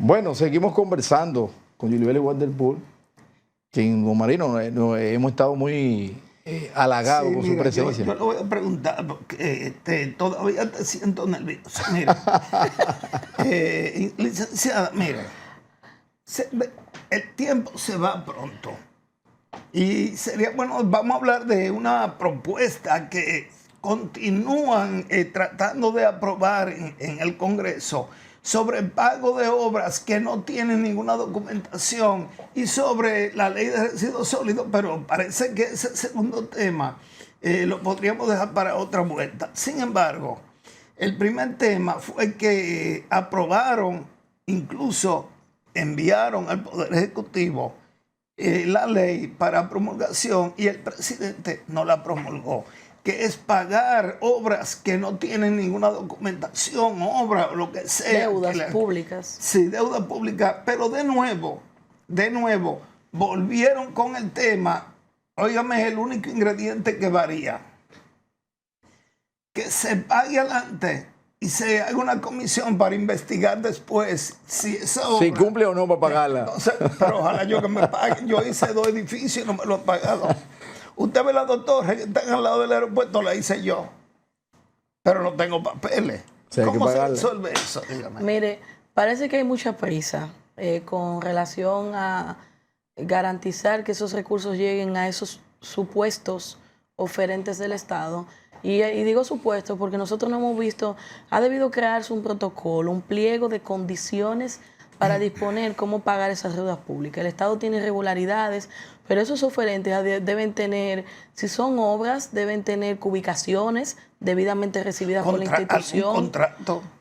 Bueno, seguimos conversando con Yulibeli Waterpool, que en Don Marino hemos estado muy halagados con su presencia. Yo le voy a preguntar, porque todavía te siento nervioso. Mira, licenciada, mira, el tiempo se va pronto. Y sería bueno, vamos a hablar de una propuesta que continúan tratando de aprobar en el Congreso sobre el pago de obras que no tienen ninguna documentación y sobre la ley de residuos sólidos, pero parece que ese segundo tema lo podríamos dejar para otra vuelta. Sin embargo, el primer tema fue que aprobaron, incluso enviaron al Poder Ejecutivo la ley para promulgación y el presidente no la promulgó, que es pagar obras que no tienen ninguna documentación, obra o lo que sea. Deudas públicas. Sí, deudas públicas, pero de nuevo, volvieron con el tema. Óigame, es el único ingrediente que varía. Que se pague adelante y se haga una comisión para investigar después si esa obra... Si cumple o no para pagarla. Entonces, pero ojalá yo que me paguen. Yo hice 2 edificios y no me lo han pagado. Usted ve la doctora que están al lado del aeropuerto, la hice yo. Pero no tengo papeles. Sí, ¿Cómo se resuelve eso? Dígame. Mire, parece que hay mucha prisa con relación a garantizar que esos recursos lleguen a esos supuestos oferentes del Estado. Y digo supuesto porque nosotros no hemos visto, ha debido crearse un protocolo, un pliego de condiciones para disponer cómo pagar esas deudas públicas. El Estado tiene irregularidades, pero esos oferentes deben tener, si son obras, deben tener ubicaciones debidamente recibidas por la institución.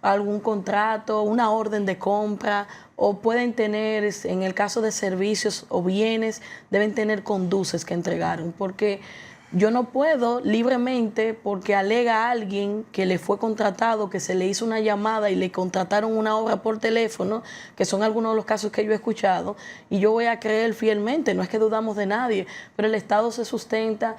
¿Algún contrato? Una orden de compra, o pueden tener, en el caso de servicios o bienes, deben tener conduces que entregaron, porque yo no puedo libremente, porque alega a alguien que le fue contratado, que se le hizo una llamada y le contrataron una obra por teléfono, que son algunos de los casos que yo he escuchado, y yo voy a creer fielmente. No es que dudamos de nadie, pero el Estado se sustenta,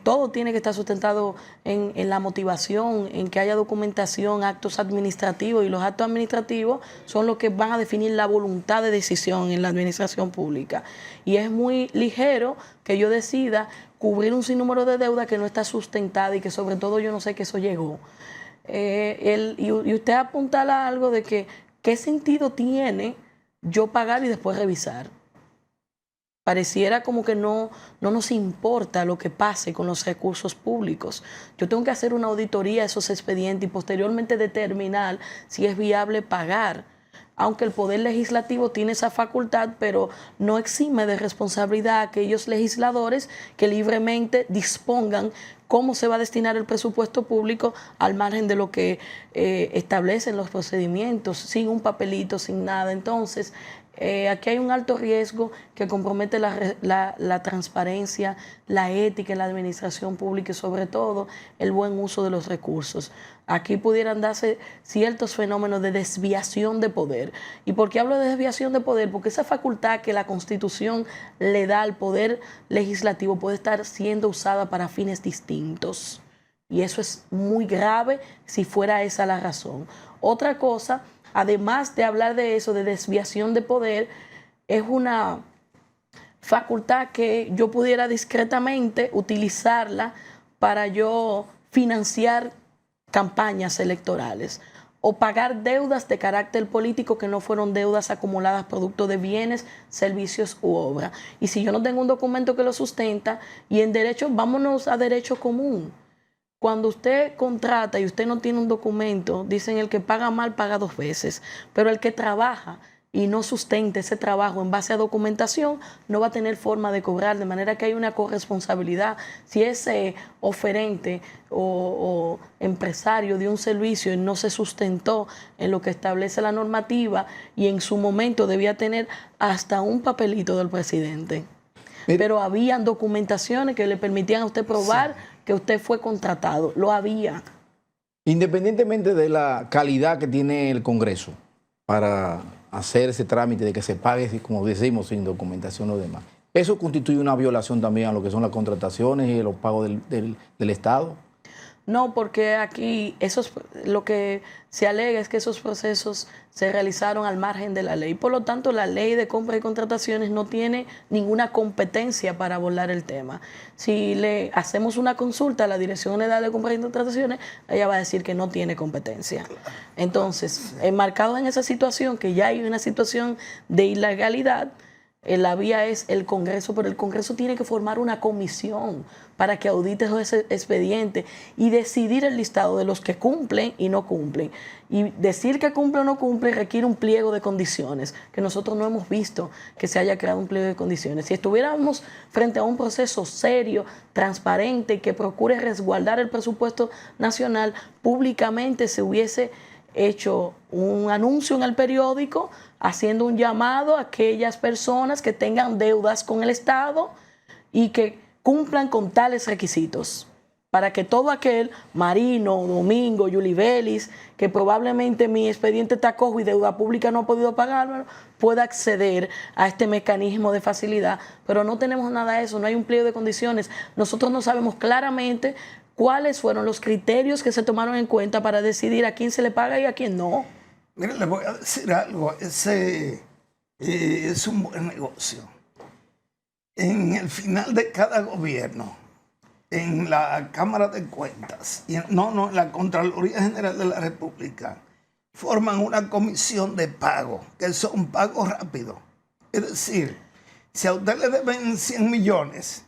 todo tiene que estar sustentado en la motivación, en que haya documentación, actos administrativos, y los actos administrativos son los que van a definir la voluntad de decisión en la administración pública. Y es muy ligero que yo decida cubrir un sinnúmero de deuda que no está sustentada y que sobre todo yo no sé que eso llegó. Y usted apuntala algo de que qué sentido tiene yo pagar y después revisar. Pareciera como que no nos importa lo que pase con los recursos públicos. Yo tengo que hacer una auditoría a esos expedientes y posteriormente determinar si es viable pagar. Aunque el Poder Legislativo tiene esa facultad, pero no exime de responsabilidad a aquellos legisladores que libremente dispongan cómo se va a destinar el presupuesto público al margen de lo que establecen los procedimientos, sin un papelito, sin nada. Entonces, aquí hay un alto riesgo que compromete la transparencia, la ética en la administración pública y sobre todo el buen uso de los recursos. Aquí pudieran darse ciertos fenómenos de desviación de poder. ¿Y por qué hablo de desviación de poder? Porque esa facultad que la Constitución le da al Poder Legislativo puede estar siendo usada para fines distintos. Y eso es muy grave si fuera esa la razón. Otra cosa, además de hablar de eso, de desviación de poder, es una facultad que yo pudiera discretamente utilizarla para yo financiar campañas electorales o pagar deudas de carácter político que no fueron deudas acumuladas producto de bienes, servicios u obra. Y si yo no tengo un documento que lo sustenta, y en derecho, vámonos a derecho común. Cuando usted contrata y usted no tiene un documento, dicen el que paga mal paga 2 veces, pero el que trabaja y no sustente ese trabajo en base a documentación no va a tener forma de cobrar, de manera que hay una corresponsabilidad. Si ese oferente o empresario de un servicio no se sustentó en lo que establece la normativa y en su momento debía tener hasta un papelito del presidente. Pero habían documentaciones que le permitían a usted probar que usted fue contratado. Lo había. Independientemente de la calidad que tiene el Congreso para hacer ese trámite de que se pague, como decimos, sin documentación o demás, ¿eso constituye una violación también a lo que son las contrataciones y los pagos del Estado? No, porque aquí lo que se alega es que esos procesos se realizaron al margen de la ley. Por lo tanto, la ley de compra y contrataciones no tiene ninguna competencia para abordar el tema. Si le hacemos una consulta a la Dirección General de Compra y Contrataciones, ella va a decir que no tiene competencia. Entonces, enmarcado en esa situación, que ya hay una situación de ilegalidad, la vía es el Congreso, pero el Congreso tiene que formar una comisión para que audite ese expediente y decidir el listado de los que cumplen y no cumplen. Y decir que cumple o no cumple requiere un pliego de condiciones, que nosotros no hemos visto que se haya creado un pliego de condiciones. Si estuviéramos frente a un proceso serio, transparente, que procure resguardar el presupuesto nacional, públicamente se hubiese hecho un anuncio en el periódico haciendo un llamado a aquellas personas que tengan deudas con el Estado y que cumplan con tales requisitos, para que todo aquel, Marino, Domingo, Yuli Vélez, que probablemente mi expediente está cojo y deuda pública no ha podido pagarlo, pueda acceder a este mecanismo de facilidad. Pero no tenemos nada de eso, no hay un pliego de condiciones. Nosotros no sabemos claramente cuáles fueron los criterios que se tomaron en cuenta para decidir a quién se le paga y a quién no. Mire, le voy a decir algo. Ese es un buen negocio. En el final de cada gobierno, en la Cámara de Cuentas, en la Contraloría General de la República, forman una comisión de pago, que son pagos rápidos. Es decir, si a usted le deben 100 millones...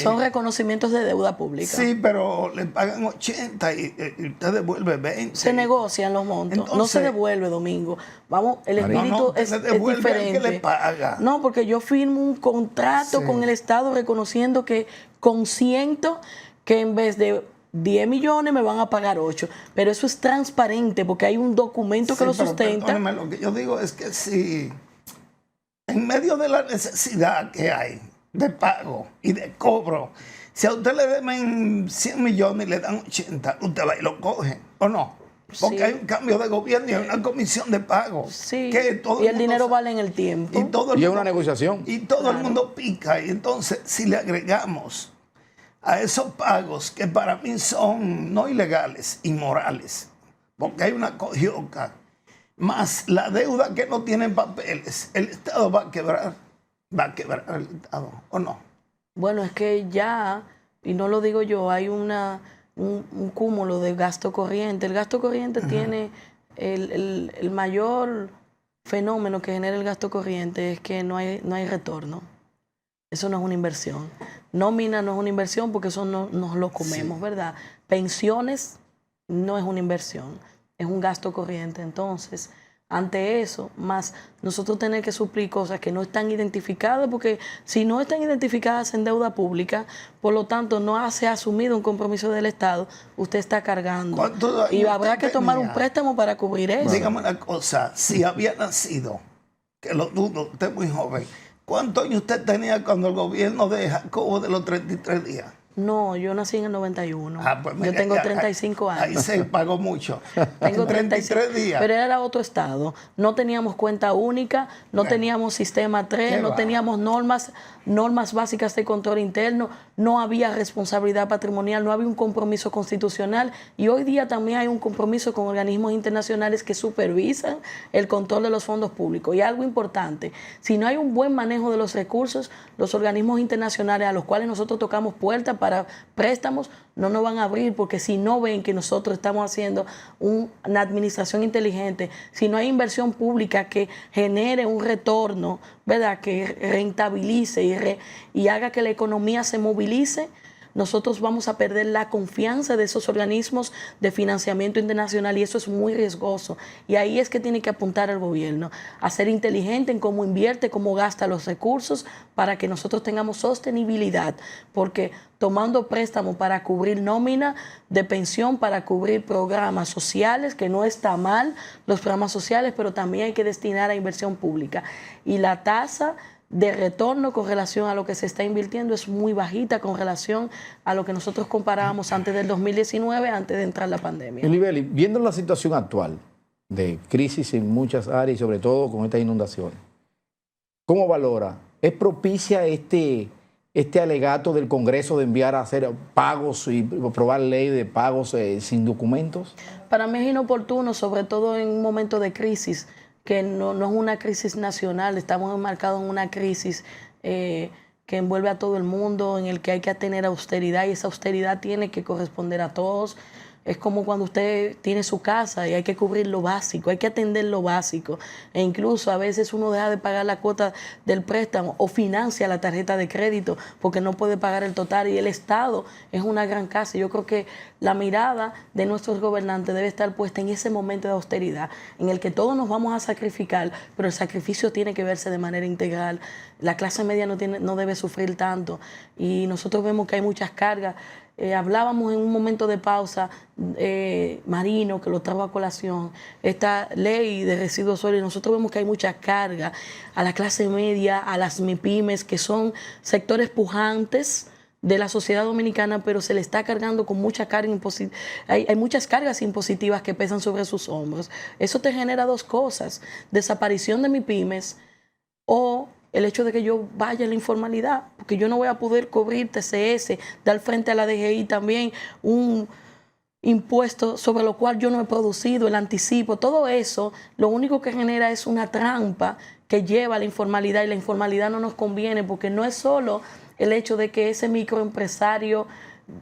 son reconocimientos de deuda pública. Sí, pero le pagan 80 y usted devuelve 20. Se negocian los montos. Entonces, no se devuelve, Domingo. Vamos, el espíritu es diferente. Que le paga. No, porque yo firmo un contrato con el Estado reconociendo que consiento que en vez de 10 millones me van a pagar 8. Pero eso es transparente porque hay un documento que lo sustenta. Perdóneme, lo que yo digo es que si en medio de la necesidad que hay de pago y de cobro, si a usted le deben 100 millones y le dan 80, usted va y lo coge, ¿o no? Porque hay un cambio de gobierno y hay una comisión de pago. Sí, que todo y el dinero vale en el tiempo. Y es una negociación. Y todo el mundo pica. Y entonces, si le agregamos a esos pagos que para mí son no ilegales, inmorales, porque hay una cojioca, más la deuda que no tiene papeles, el Estado va a quebrar. ¿Va a quebrar el Estado o no? Bueno, es que ya, y no lo digo yo, hay un cúmulo de gasto corriente. El gasto corriente tiene el mayor fenómeno que genera el gasto corriente es que no hay retorno. Eso no es una inversión. Nómina no es una inversión porque eso no nos lo comemos, ¿verdad? Pensiones no es una inversión, es un gasto corriente. Entonces, ante eso, más nosotros tener que suplir cosas que no están identificadas, porque si no están identificadas en deuda pública, por lo tanto no se ha asumido un compromiso del Estado, usted está cargando. Y habrá que tomar un préstamo para cubrir eso. Dígame una cosa, si había nacido, que lo dudo, usted es muy joven, ¿cuántos años usted tenía cuando el gobierno de Jacobo de los 33 días? No, yo nací en el 91. Pues yo tengo 35 años. Ahí se pagó mucho. Tengo 33 días. Pero era otro estado. No teníamos cuenta única, no teníamos sistema 3, no teníamos normas básicas de control interno, no había responsabilidad patrimonial, no había un compromiso constitucional y hoy día también hay un compromiso con organismos internacionales que supervisan el control de los fondos públicos. Y algo importante, si no hay un buen manejo de los recursos, los organismos internacionales a los cuales nosotros tocamos puertas para préstamos no nos van a abrir, porque si no ven que nosotros estamos haciendo una administración inteligente, si no hay inversión pública que genere un retorno, ¿verdad?, que rentabilice y haga que la economía se movilice, nosotros vamos a perder la confianza de esos organismos de financiamiento internacional y eso es muy riesgoso. Y ahí es que tiene que apuntar el gobierno, a ser inteligente en cómo invierte, cómo gasta los recursos para que nosotros tengamos sostenibilidad, porque tomando préstamo para cubrir nómina de pensión, para cubrir programas sociales, que no está mal los programas sociales, pero también hay que destinar a inversión pública. Y la tasa de retorno con relación a lo que se está invirtiendo es muy bajita con relación a lo que nosotros comparábamos antes del 2019, antes de entrar la pandemia. Yulibeli, viendo la situación actual de crisis en muchas áreas y sobre todo con estas inundaciones, ¿cómo valora? ¿Es propicia este alegato del Congreso de enviar a hacer pagos y aprobar ley de pagos sin documentos? Para mí es inoportuno, sobre todo en un momento de crisis, que no es una crisis nacional, estamos enmarcados en una crisis que envuelve a todo el mundo, en el que hay que tener austeridad y esa austeridad tiene que corresponder a todos. Es como cuando usted tiene su casa y hay que cubrir lo básico, hay que atender lo básico. E incluso a veces uno deja de pagar la cuota del préstamo o financia la tarjeta de crédito porque no puede pagar el total. Y el Estado es una gran casa. Yo creo que la mirada de nuestros gobernantes debe estar puesta en ese momento de austeridad, en el que todos nos vamos a sacrificar, pero el sacrificio tiene que verse de manera integral. La clase media no debe sufrir tanto. Y nosotros vemos que hay muchas cargas. Hablábamos en un momento de pausa, Marino, que lo trajo a colación, esta ley de residuos sólidos. Nosotros vemos que hay mucha carga a la clase media, a las MIPYMES, que son sectores pujantes de la sociedad dominicana, pero se le está cargando con mucha carga impositiva. Hay muchas cargas impositivas que pesan sobre sus hombros. Eso te genera dos cosas: desaparición de MIPYMES o el hecho de que yo vaya a la informalidad, porque yo no voy a poder cubrir TCS, dar frente a la DGI también un impuesto sobre lo cual yo no he producido, el anticipo. Todo eso lo único que genera es una trampa que lleva a la informalidad, y la informalidad no nos conviene, porque no es solo el hecho de que ese microempresario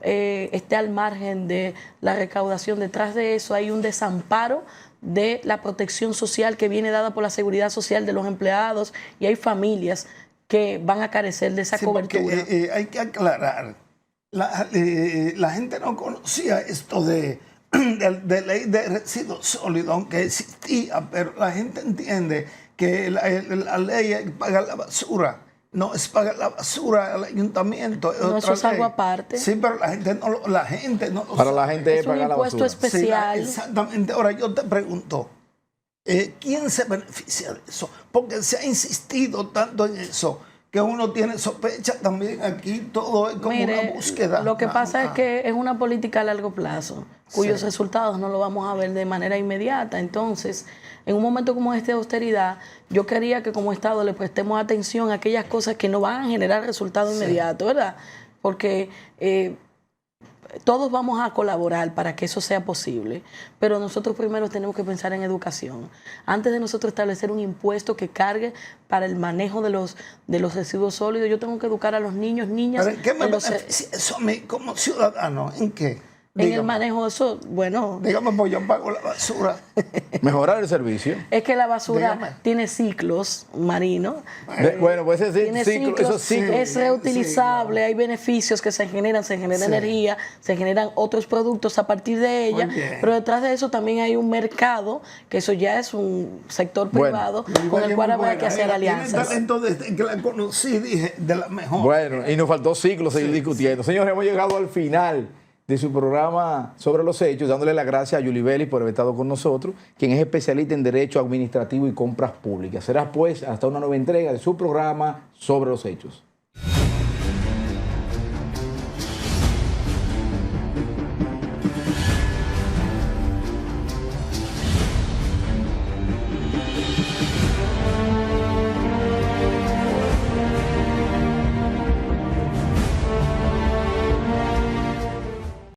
esté al margen de la recaudación. Detrás de eso hay un desamparo de la protección social que viene dada por la seguridad social de los empleados, y hay familias que van a carecer de esa cobertura. Porque, hay que aclarar, la gente no conocía esto de ley de residuos sólidos, aunque existía, pero la gente entiende que la ley es pagar la basura. No es pagar la basura al ayuntamiento. No, eso es algo aparte. Sí, pero la gente no lo Para sabe. la gente es pagar la basura. un impuesto especial. Sí, exactamente. Ahora yo te pregunto, ¿quién se beneficia de eso? Porque se ha insistido tanto en eso que uno tiene sospecha también aquí. Todo es como una búsqueda. Lo que pasa es que es una política a largo plazo, cuyos resultados no lo vamos a ver de manera inmediata. Entonces, en un momento como este de austeridad, yo quería que como Estado le prestemos atención a aquellas cosas que no van a generar resultados inmediatos, ¿verdad? Porque todos vamos a colaborar para que eso sea posible, pero nosotros primero tenemos que pensar en educación. Antes de nosotros establecer un impuesto que cargue para el manejo de los residuos sólidos, yo tengo que educar a los niños, niñas. ¿Pero en qué me beneficia eso a mí como ciudadano? ¿En qué? En el manejo de eso, bueno. Dígame, pues yo pago la basura. Mejorar el servicio. Es que la basura tiene ciclos, Marino. Bueno, pues ese Tiene ciclos, es reutilizable, hay beneficios que se genera energía, se generan otros productos a partir de ella, pero detrás de eso también hay un mercado, que eso ya es un sector privado, con el cual habrá que hacer alianzas. Tiene talento desde que la conocí, dije, de la mejor. Bueno, y nos faltó siglos seguir discutiendo. Señores, hemos llegado al final de su programa Sobre los Hechos, dándole las gracias a Yuli Vélez por haber estado con nosotros, quien es especialista en Derecho Administrativo y Compras Públicas. Será pues hasta una nueva entrega de su programa Sobre los Hechos.